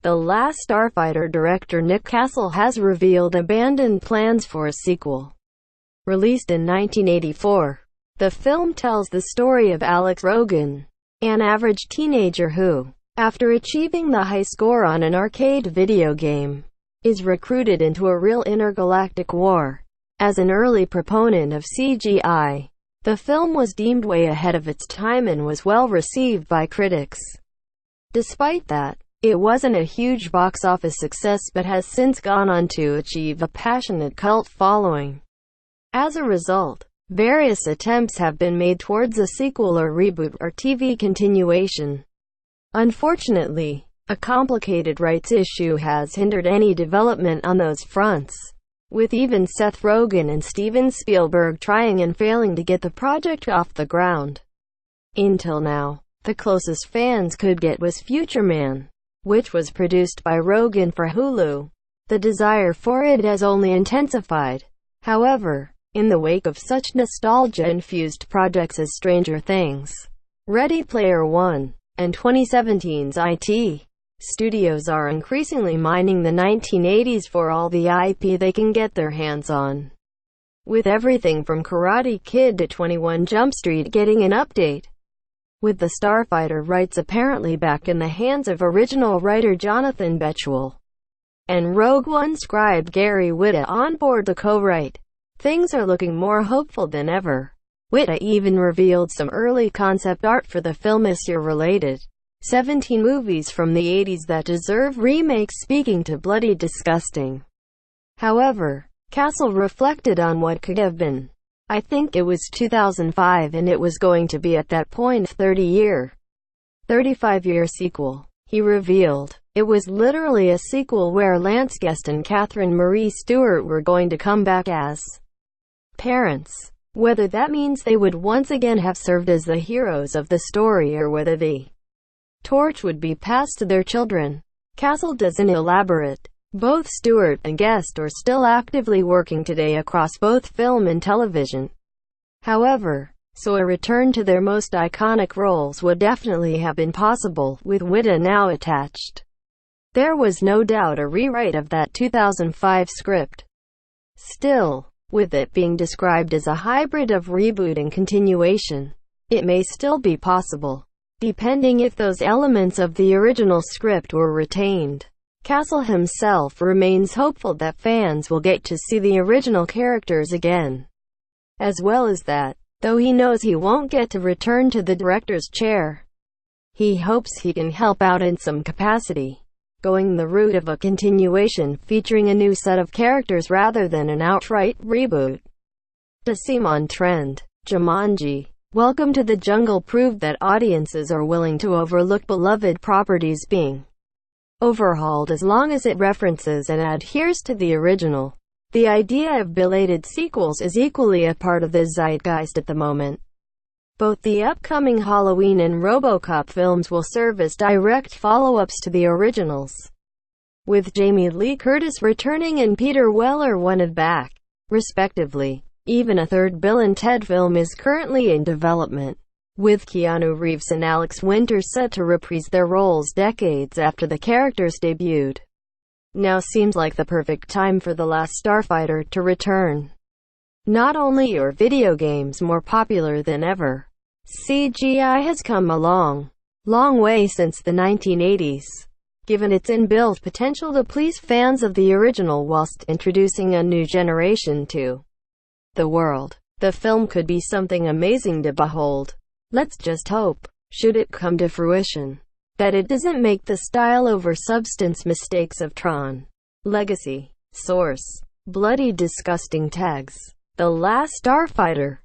The Last Starfighter director Nick Castle has revealed abandoned plans for a sequel. Released in 1984, the film tells the story of Alex Rogan, an average teenager who, after achieving the high score on an arcade video game, is recruited into a real intergalactic war. As an early proponent of CGI, the film was deemed way ahead of its time and was well received by critics. Despite that, it wasn't a huge box office success but has since gone on to achieve a passionate cult following. As a result, various attempts have been made towards a sequel or reboot or TV continuation. Unfortunately, a complicated rights issue has hindered any development on those fronts, with even Seth Rogen and Steven Spielberg trying and failing to get the project off the ground. Until now, the closest fans could get was Future Man, which was produced by Rogen for Hulu. The desire for it has only intensified. However, in the wake of such nostalgia-infused projects as Stranger Things, Ready Player One, and 2017's IT, studios are increasingly mining the 1980s for all the IP they can get their hands on. With everything from Karate Kid to 21 Jump Street getting an update. With the Starfighter rights apparently back in the hands of original writer Jonathan Betuel, and Rogue One scribe Gary Whitta on board to co-write, things are looking more hopeful than ever. Whitta even revealed some early concept art for the film this year related 17 movies from the 80s that deserve remakes, speaking to bloody disgusting. However, Castle reflected on what could have been. I think it was 2005 and it was going to be at that point 35-year sequel. He revealed, it was literally a sequel where Lance Guest and Catherine Marie Stewart were going to come back as parents. Whether that means they would once again have served as the heroes of the story or whether the torch would be passed to their children, Castle doesn't elaborate. Both Stewart and Guest are still actively working today across both film and television. However, so a return to their most iconic roles would definitely have been possible, with Whitta now attached. There was no doubt a rewrite of that 2005 script. Still, with it being described as a hybrid of reboot and continuation, it may still be possible, depending if those elements of the original script were retained. Castle himself remains hopeful that fans will get to see the original characters again. As well as that, though he knows he won't get to return to the director's chair, he hopes he can help out in some capacity, going the route of a continuation featuring a new set of characters rather than an outright reboot. To seem on trend, Jumanji, Welcome to the Jungle proved that audiences are willing to overlook beloved properties being overhauled as long as it references and adheres to the original. The idea of belated sequels is equally a part of the zeitgeist at the moment. Both the upcoming Halloween and Robocop films will serve as direct follow-ups to the originals, with Jamie Lee Curtis returning and Peter Weller wanted back, respectively. Even a third Bill and Ted film is currently in development, with Keanu Reeves and Alex Winter set to reprise their roles decades after the characters debuted. Now seems like the perfect time for The Last Starfighter to return. Not only are video games more popular than ever, CGI has come a long way since the 1980s, given its inbuilt potential to please fans of the original whilst introducing a new generation to the world. The film could be something amazing to behold. Let's just hope, should it come to fruition, that it doesn't make the style over substance mistakes of Tron Legacy. Source: bloody disgusting tags. The Last Starfighter.